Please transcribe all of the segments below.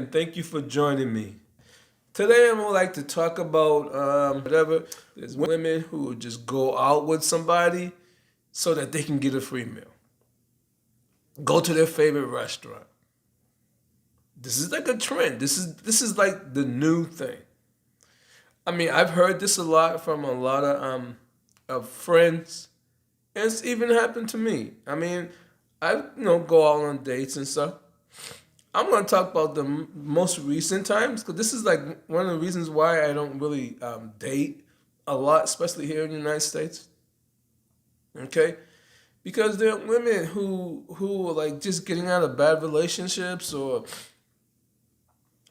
and thank you for joining me. Today, I'm gonna like to talk about whatever. There's women who just go out with somebody so that they can get a free meal. Go to their favorite restaurant. This is like a trend. This is like the new thing. I mean, I've heard this a lot from a lot of friends, and it's even happened to me. I mean, I go out on dates and stuff. I'm going to talk about the most recent times because this is like one of the reasons why I don't really date a lot, especially here in the United States. Okay, because there are women who are like just getting out of bad relationships or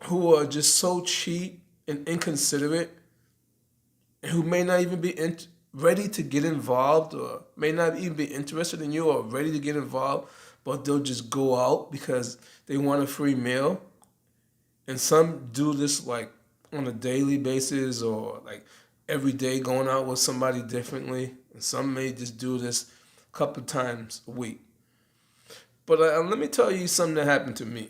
who are just so cheap and inconsiderate, and who may not even be ready to get involved or may not even be interested in you or ready to get involved, but they'll just go out because they want a free meal. And some do this like on a daily basis or like every day going out with somebody differently. And some may just do this a couple times a week. But let me tell you something that happened to me,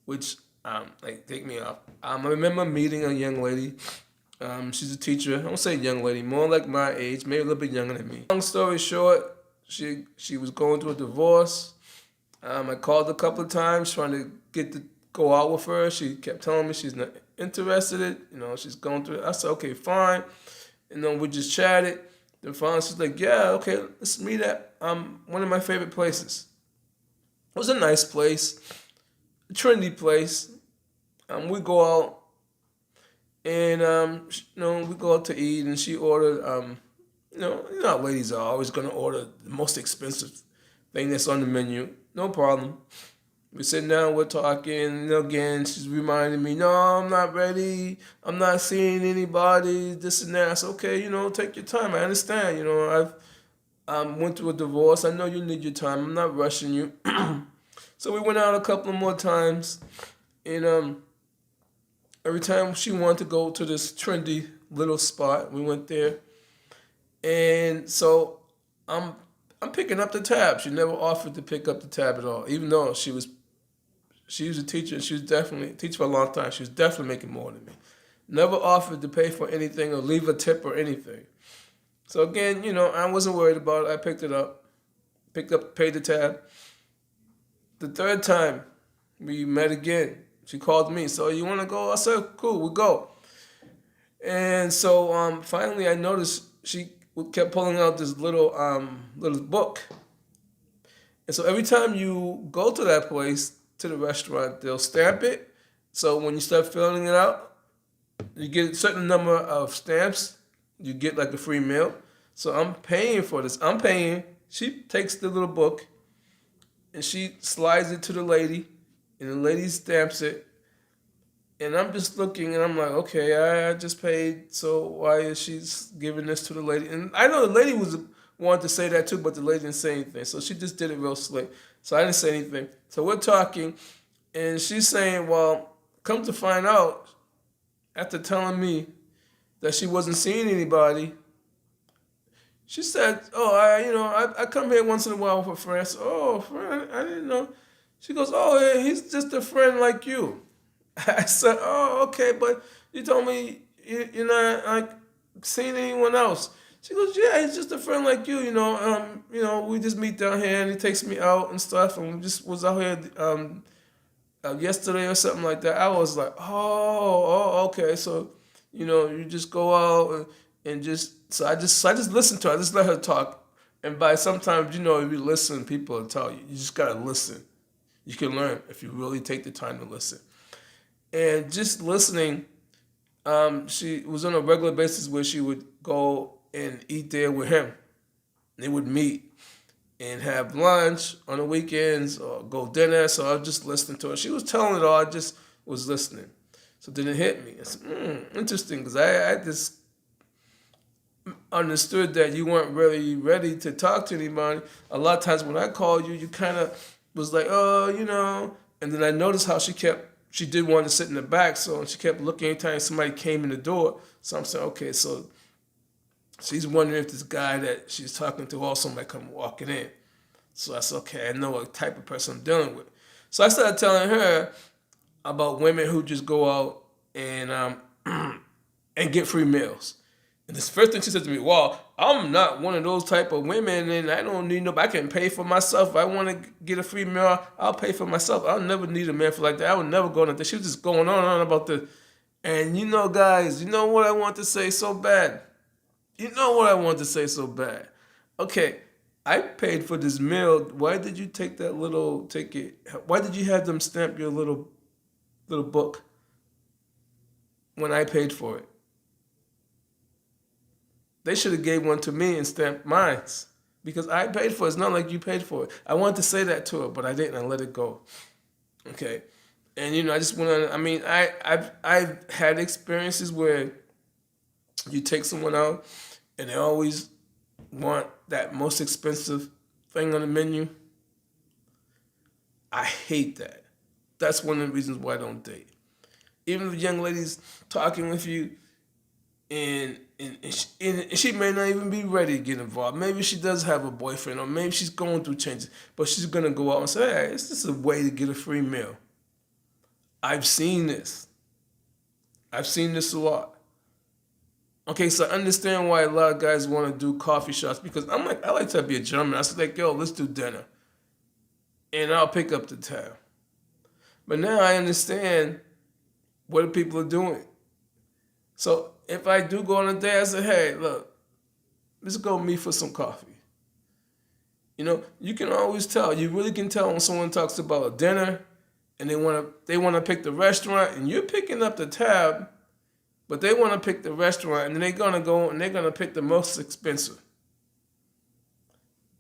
which like take me off. I remember meeting a young lady. She's a teacher. I don't say young lady, more like my age, maybe a little bit younger than me. Long story short, she was going through a divorce. I called a couple of times trying to get to go out with her. She kept telling me she's not interested. She's going through it. I said, okay, fine. And then we just chatted. Then finally she's like, yeah, okay, let's meet at one of my favorite places. It was a nice place, a trendy place. We go out and we go out to eat, and she ordered how ladies are always gonna order the most expensive thing that's on the menu. No problem. We're sitting down, we're talking, again, she's reminding me, no, I'm not ready, I'm not seeing anybody, this and that. I said, okay, take your time, I understand, I've went through a divorce, I know you need your time, I'm not rushing you. So we went out a couple more times, and every time she wanted to go to this trendy little spot, we went there. And so I'm picking up the tab. She never offered to pick up the tab at all, even though she was a teacher. She was definitely teach for a long time. She was definitely making more than me. Never offered to pay for anything or leave a tip or anything. So again, I wasn't worried about it. I picked it up, paid the tab. The third time we met again, she called me. So you want to go? I said, cool, we'll go. And so finally I noticed she kept pulling out this little book. And so every time you go to that place, to the restaurant, they'll stamp it. So when you start filling it out, you get a certain number of stamps, you get like a free meal. So I'm paying for this. I'm paying. She takes the little book and she slides it to the lady, and the lady stamps it. And I'm just looking, and I'm like, okay, I just paid, so why is she giving this to the lady? And I know the lady wanted to say that too, but the lady didn't say anything. So she just did it real slick. So I didn't say anything. So we're talking, and she's saying, well, come to find out, after telling me that she wasn't seeing anybody, she said, oh, I come here once in a while with a friend. I said, oh, friend, I didn't know. She goes, oh, yeah, he's just a friend like you. I said, oh, okay, but you told me you're not like seeing anyone else. She goes, yeah, he's just a friend like you, we just meet down here and he takes me out and stuff, and we just was out here yesterday or something like that. I was like, oh, okay, so you just go out and just so I just listened to her. I just let her talk, and by sometimes if you listen, people will tell you. You just gotta listen. You can learn if you really take the time to listen. And just listening, she was on a regular basis where she would go and eat there with him. They would meet and have lunch on the weekends or go dinner. So I was just listening to her. She was telling it all. I just was listening. So then it hit me. It's interesting, because I just understood that you weren't really ready to talk to anybody. A lot of times when I called you, you kind of was like, oh, and then I noticed how she did want to sit in the back, so she kept looking anytime somebody came in the door. So I'm saying, okay, so she's wondering if this guy that she's talking to also might come walking in. So I said, okay, I know what type of person I'm dealing with. So I started telling her, about women who just go out and and get free meals. And this first thing she said to me, "Well, I'm not one of those type of women, and I don't need nobody. I can pay for myself. If I want to get a free meal, I'll pay for myself. I'll never need a man for like that. I would never go into this." She was just going on and on about this. And guys, you know what I want to say so bad? You know what I want to say so bad? Okay, I paid for this meal. Why did you take that little ticket? Why did you have them stamp your little book when I paid for it? They should have gave one to me and stamped mine because I paid for it. It's not like you paid for it. I wanted to say that to her, but I didn't. I let it go. Okay, and I just went on. I mean, I've had experiences where you take someone out and they always want that most expensive thing on the menu. I hate that. That's one of the reasons why I don't date. Even if a young lady's talking with you and she may not even be ready to get involved. Maybe she does have a boyfriend, or maybe she's going through changes, but she's going to go out and say, "Hey, it's just a way to get a free meal." I've seen this. I've seen this a lot. Okay, so I understand why a lot of guys want to do coffee shops, because I like to be a gentleman. I said, like, "Yo, let's do dinner, and I'll pick up the tab." But now I understand what the people are doing. So if I do go on a date, I say, "Hey, look, let's go meet for some coffee." You can always tell. You really can tell when someone talks about a dinner and they want to pick the restaurant, and you're picking up the tab, but they want to pick the restaurant, and then they're gonna go and they're gonna pick the most expensive.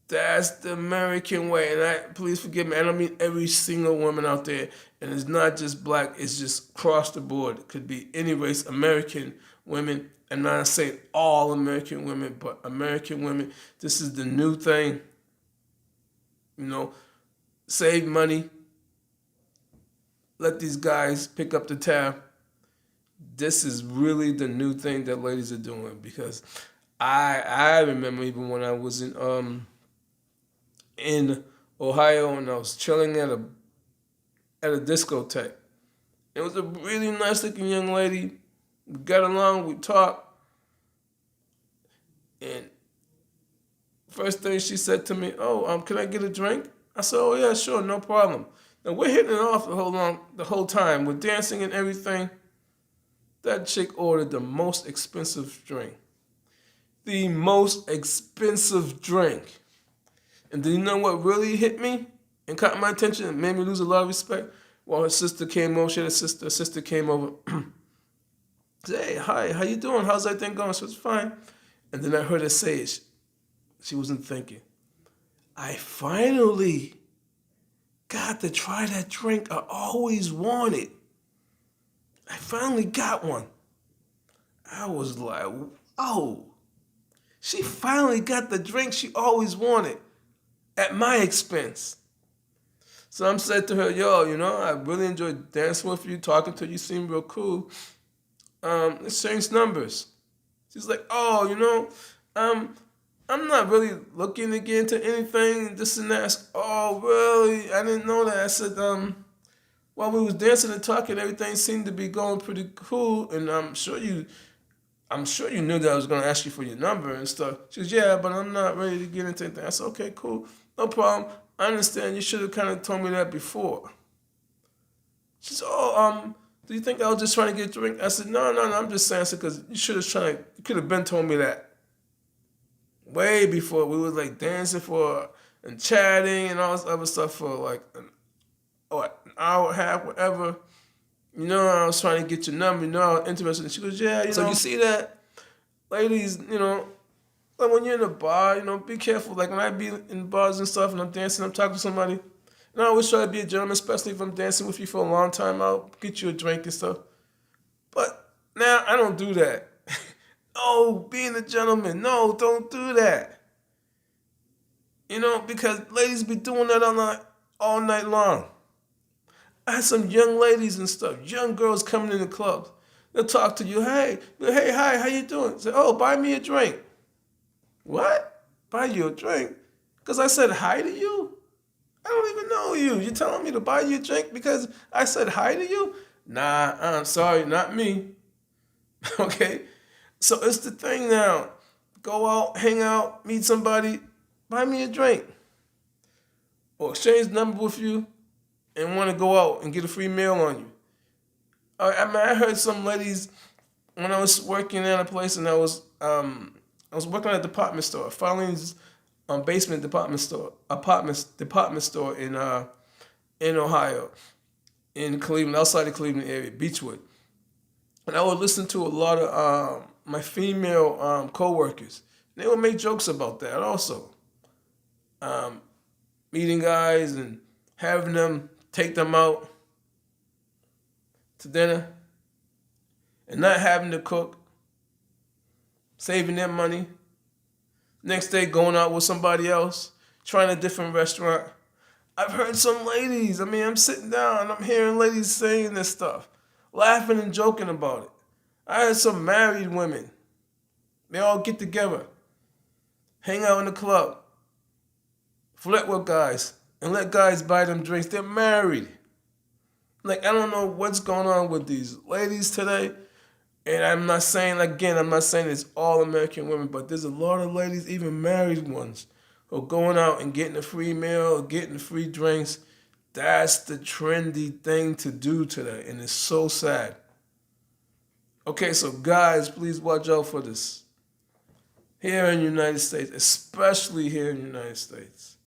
That's the American way, and please forgive me. I don't mean every single woman out there, and it's not just black. It's just across the board. It could be any race. American women, and not saying all American women, but American women. This is the new thing. Save money. Let these guys pick up the tab. This is really the new thing that ladies are doing, because I remember even when I was in Ohio and I was chilling at a discotheque. It was a really nice looking young lady. We got along, we talked, and first thing she said to me, "Oh, can I get a drink?" I said, "Oh yeah, sure, no problem." Now we're hitting it off the whole time. We're dancing and everything. That chick ordered the most expensive drink. The most expensive drink. And then you know what really hit me and caught my attention and made me lose a lot of respect? Well, her sister came over. She had a sister. Her sister came over. Said, "Hey, hi, how you doing? How's that thing going?" She was fine. And then I heard her say it. She wasn't thinking. "I finally got to try that drink I always wanted. I finally got one." I was like, "Oh, she finally got the drink she always wanted at my expense." So I'm said to her, "Yo, I really enjoyed dancing with you, talking to you. You seem real cool. Let's change numbers." She's like, "Oh, I'm not really looking to get into anything, this and that." I said, "Oh, really? I didn't know that." I said, "While we was dancing and talking, everything seemed to be going pretty cool, and I'm sure you knew that I was gonna ask you for your number and stuff." She goes, "Yeah, but I'm not ready to get into anything." I said, "Okay, cool, no problem. I understand. You should have kind of told me that before." She said, "Oh, do you think I was just trying to get a drink?" I said, No, I'm just saying, because you could have been told me that way before. We was like dancing and chatting and all this other stuff for like an hour and a half, whatever. I was trying to get your number. I was interested." And she goes, "Yeah, So you see that, ladies, like when you're in a bar, be careful. Like when I be in bars and stuff and I'm dancing, I'm talking to somebody, and I always try to be a gentleman, especially if I'm dancing with you for a long time. I'll get you a drink and stuff. But now I don't do that." No, being a gentleman. No, don't do that. Because ladies be doing that all night long. I had some young ladies and stuff, young girls coming in the clubs. They'll talk to you. Hey, hi, how you doing?" Say, "Oh, buy me a drink." What? Buy you a drink? Because I said hi to you? I don't even know you. You telling me to buy you a drink because I said hi to you? Nah, I'm sorry, not me. Okay? So it's the thing now. Go out, hang out, meet somebody, buy me a drink. Or exchange number with you and want to go out and get a free meal on you. I heard some ladies when I was working at a place and I was working at a department store, Filene's basement department store in Ohio, in Cleveland, outside the Cleveland area, Beechwood. And I would listen to a lot of my female coworkers. They would make jokes about that also. Um, Meeting guys and having them take them out to dinner and not having to cook, saving their money. Next day going out with somebody else, trying a different restaurant. I've heard some ladies, I'm sitting down and I'm hearing ladies saying this stuff, laughing and joking about it. I heard some married women. They all get together, hang out in the club, flirt with guys, and let guys buy them drinks. They're married. Like, I don't know what's going on with these ladies today. And I'm not saying it's all American women, but there's a lot of ladies, even married ones, who are going out and getting a free meal, or getting free drinks. That's the trendy thing to do today, and it's so sad. Okay, so guys, please watch out for this. Here in the United States, especially here in the United States.